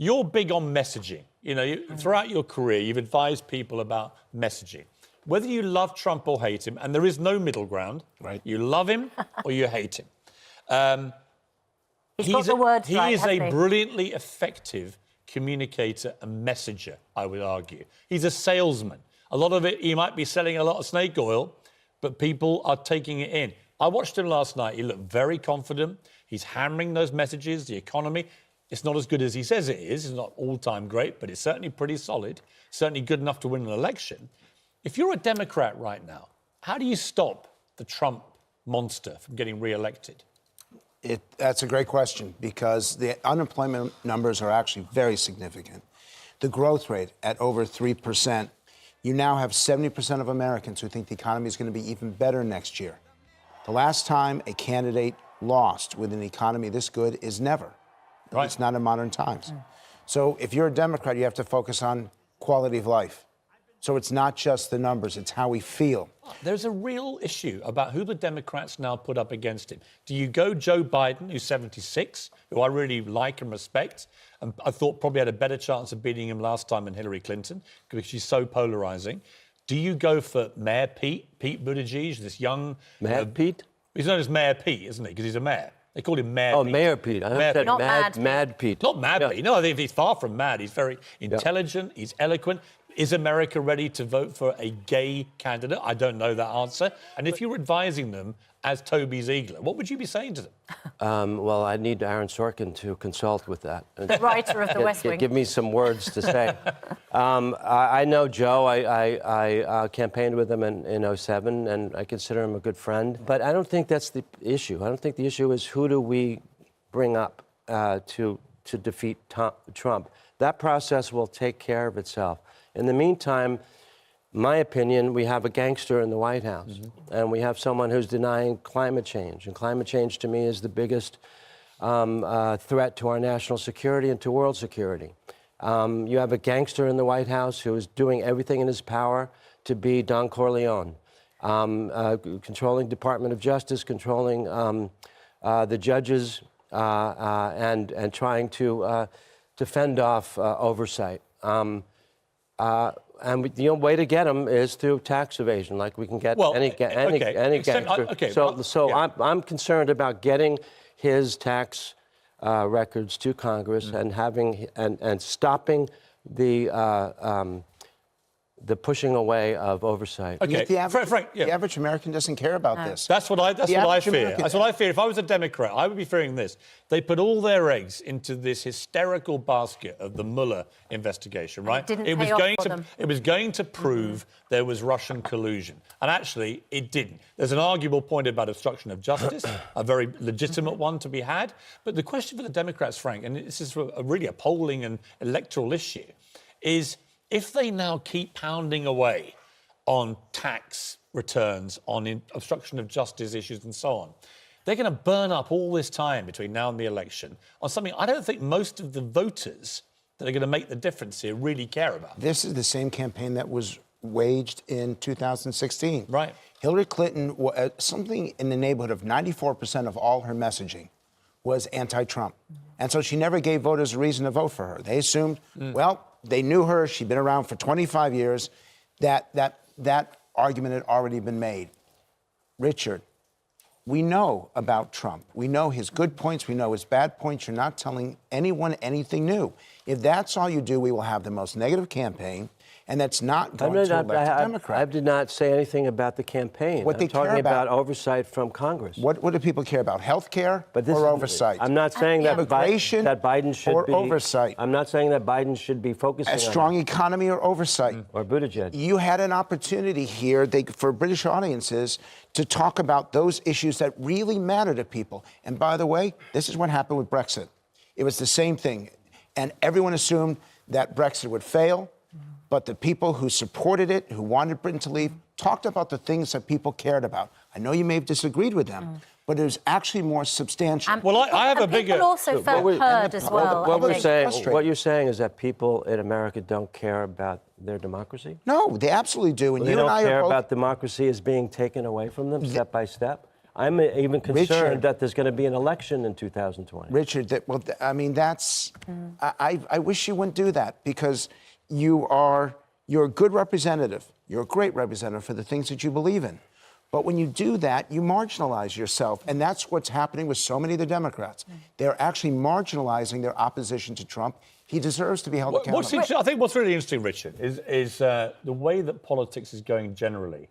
you're big on messaging. You know, throughout your career, you've advised people about messaging. Whether you love Trump or hate him, and there is no middle ground, right? You love him or you hate him. He's got the words right, he is a hasn't he? brilliantly effective communicator and messenger, I would argue. He's a salesman. A lot of it, he might be selling a lot of snake oil, but people are taking it in. I watched him last night. He looked very confident. He's hammering those messages, the economy. It's not as good as he says it is. It's not all-time great, but it's certainly pretty solid, certainly good enough to win an election. If you're a Democrat right now, how do you stop the Trump monster from getting re-elected? That's a great question, because the unemployment numbers are actually very significant. The growth rate at over 3%. You now have 70% of Americans who think the economy is going to be even better next year. The last time a candidate lost with an economy this good is never. Right. It's not in modern times. So if you're a Democrat, you have to focus on quality of life. So it's not just the numbers, it's how we feel. There's a real issue about who the Democrats now put up against him. Do you go Joe Biden, who's 76, who I really like and respect, and I thought probably had a better chance of beating him last time than Hillary Clinton, because she's so polarising? Do you go for Mayor Pete Buttigieg, this young... Mayor Pete? He's known as Mayor Pete, isn't he? Because he's a mayor. They call him Mayor Pete. Oh, Mayor Pete. I said Not Mad Pete. Not Mad Pete. No, I think he's far from mad. He's very intelligent. He's eloquent. Is America ready to vote for a gay candidate? I don't know that answer. And if you're advising them as Toby Ziegler, what would you be saying to them? Well, I need Aaron Sorkin to consult with that. The writer of The West Wing. Give me some words to say. I know Joe. I campaigned with him in 2007, and I consider him a good friend. But I don't think that's the issue. I don't think the issue is who do we bring up to defeat Trump. That process will take care of itself. In the meantime, my opinion, we have a gangster in the White House, and we have someone who's denying climate change. And climate change, to me, is the biggest threat to our national security and to world security. You have a gangster in the White House who is doing everything in his power to be Don Corleone, controlling Department of Justice, controlling the judges, and trying to fend off oversight. And the way to get them is through tax evasion, like we can get any gangster. I'm concerned about getting his tax records to Congress and stopping the pushing away of oversight. Okay, The average, Frank, the average American doesn't care about this. That's what I fear. That's what I fear. If I was a Democrat, I would be fearing this. They put all their eggs into this hysterical basket of the Mueller investigation, right? It was going to prove there was Russian collusion. And actually, it didn't. There's an arguable point about obstruction of justice, a very legitimate one to be had. But the question for the Democrats, Frank, and this is really a polling and electoral issue, is if they now keep pounding away on tax returns, on obstruction of justice issues and so on, they're going to burn up all this time between now and the election on something I don't think most of the voters that are going to make the difference here really care about. This is the same campaign that was waged in 2016. Right. Hillary Clinton, something in the neighborhood of 94% of all her messaging was anti-Trump. And so she never gave voters a reason to vote for her. They assumed, well, they knew her, she'd been around for 25 years, that argument had already been made. Richard, we know about Trump. We know his good points, we know his bad points. You're not telling anyone anything new. If that's all you do, we will have the most negative campaign, and that's not going to elect a Democrat. I did not say anything about the campaign. I'm talking about oversight from Congress. What do people care about? Health care or oversight? I'm not saying that immigration that Biden should or be oversight. I'm not saying that Biden should be focusing a strong economy or oversight. Or Buttigieg. You had an opportunity here for British audiences to talk about those issues that really matter to people. And by the way, this is what happened with Brexit. It was the same thing. And everyone assumed that Brexit would fail. But the people who supported it, who wanted Britain to leave, talked about the things that people cared about. I know you may have disagreed with them, but it was actually more substantial. Well, I have a bigger... People also felt heard as well. What you're saying is that people in America don't care about their democracy? No, they absolutely do. And you and I don't care about democracy as being taken away from them step by step? I'm even concerned Richard, that there's going to be an election in 2020. Richard, that's. I wish you wouldn't do that, because you're a good representative. You're a great representative for the things that you believe in. But when you do that, you marginalize yourself. And that's what's happening with so many of the Democrats. They're actually marginalizing their opposition to Trump. He deserves to be held accountable. I think what's really interesting, Richard, is the way that politics is going generally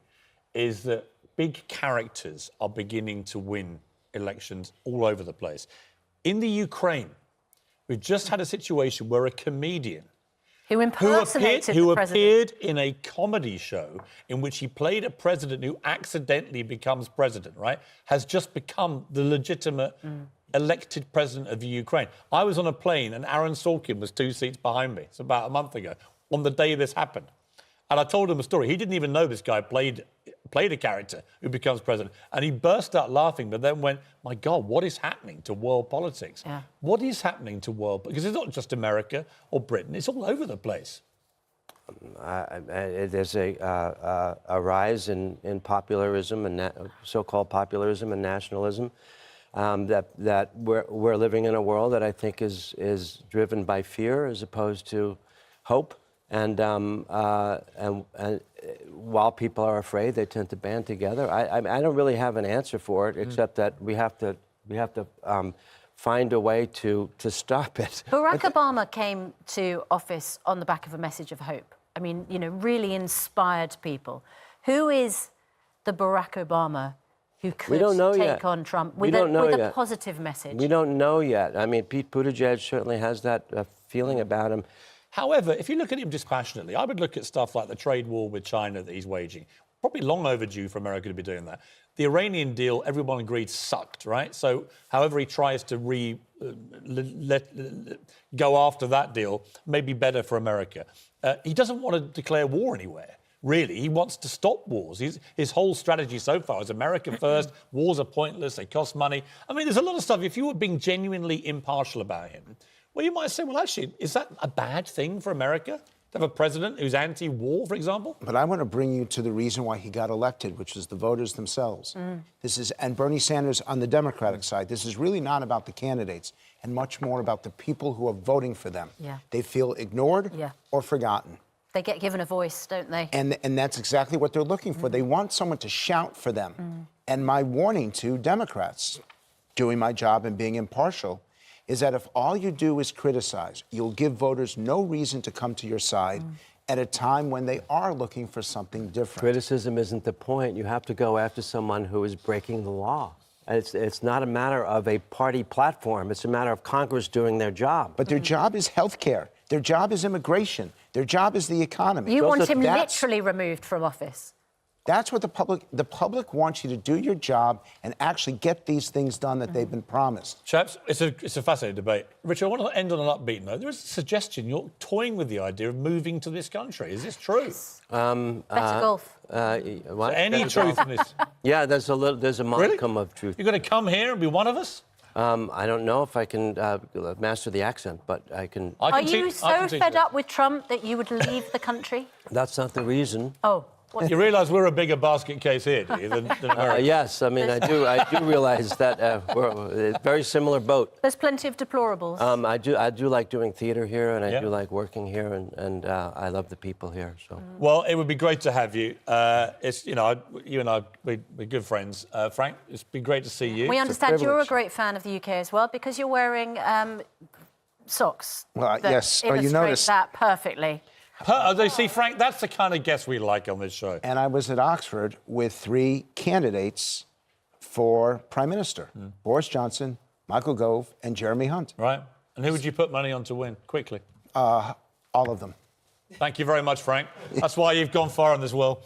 is that big characters are beginning to win elections all over the place. In the Ukraine, we've just had a situation where a comedian who impersonated who the president. appeared in a comedy show in which he played a president who accidentally becomes president, right, has just become the legitimate elected president of the Ukraine. I was on a plane and Aaron Sorkin was 2 seats behind me. It's about a month ago, on the day this happened. And I told him a story. He didn't even know this guy played a character who becomes president. And he burst out laughing, but then went, my God, what is happening to world politics? Yeah. What is happening to world? Because it's not just America or Britain. It's all over the place. There's a rise in popularism and so-called popularism and nationalism. That we're living in a world that I think is driven by fear as opposed to hope. And while people are afraid, they tend to band together. I don't really have an answer for it, except that we have to find a way to stop it. Barack Obama came to office on the back of a message of hope. I mean, really inspired people. Who is the Barack Obama who could take on Trump with a positive message? We don't know yet. I mean, Pete Buttigieg certainly has that feeling about him. However, if you look at him dispassionately, I would look at stuff like the trade war with China that he's waging. Probably long overdue for America to be doing that. The Iranian deal, everyone agreed, sucked, right? So however he tries to go after that deal, may be better for America. He doesn't want to declare war anywhere, really. He wants to stop wars. His whole strategy so far is America first, wars are pointless, they cost money. I mean, there's a lot of stuff. If you were being genuinely impartial about him, well, you might say, well, actually, is that a bad thing for America? To have a president who's anti-war, for example? But I want to bring you to the reason why he got elected, which is the voters themselves. And Bernie Sanders on the Democratic side. This is really not about the candidates and much more about the people who are voting for them. Yeah. They feel ignored or forgotten. They get given a voice, don't they? And that's exactly what they're looking for. They want someone to shout for them. And my warning to Democrats, doing my job and being impartial, is that if all you do is criticize, you'll give voters no reason to come to your side at a time when they are looking for something different. Criticism isn't the point. You have to go after someone who is breaking the law. It's not a matter of a party platform. It's a matter of Congress doing their job. But their job is health care. Their job is immigration. Their job is the economy. You want him literally removed from office. That's what the public wants you to do your job and actually get these things done that they've been promised. Chaps, it's a fascinating debate. Richard, I want to end on an upbeat note. There is a suggestion you're toying with the idea of moving to this country. Is this true? Better golf. So any truth in this? Yeah, there's a modicum of truth. You're going to come here and be one of us? I don't know if I can master the accent, but I can. Are you so fed up with Trump that you would leave the country? That's not the reason. Oh. You realise we're a bigger basket case here, do you, than America? Yes, I mean, I do realise that we're a very similar boat. There's plenty of deplorables. I do like doing theatre here, and I do like working here, and I love the people here. So. Well, it would be great to have you. You and I, we're good friends. Frank, it's been great to see you. We understand you're a great fan of the UK as well, because you're wearing socks. Well, yes. You noticed that perfectly. See, Frank, that's the kind of guest we like on this show. And I was at Oxford with 3 candidates for Prime Minister. Boris Johnson, Michael Gove, and Jeremy Hunt. Right. And who would you put money on to win, quickly? All of them. Thank you very much, Frank. That's why you've gone far on this, Will.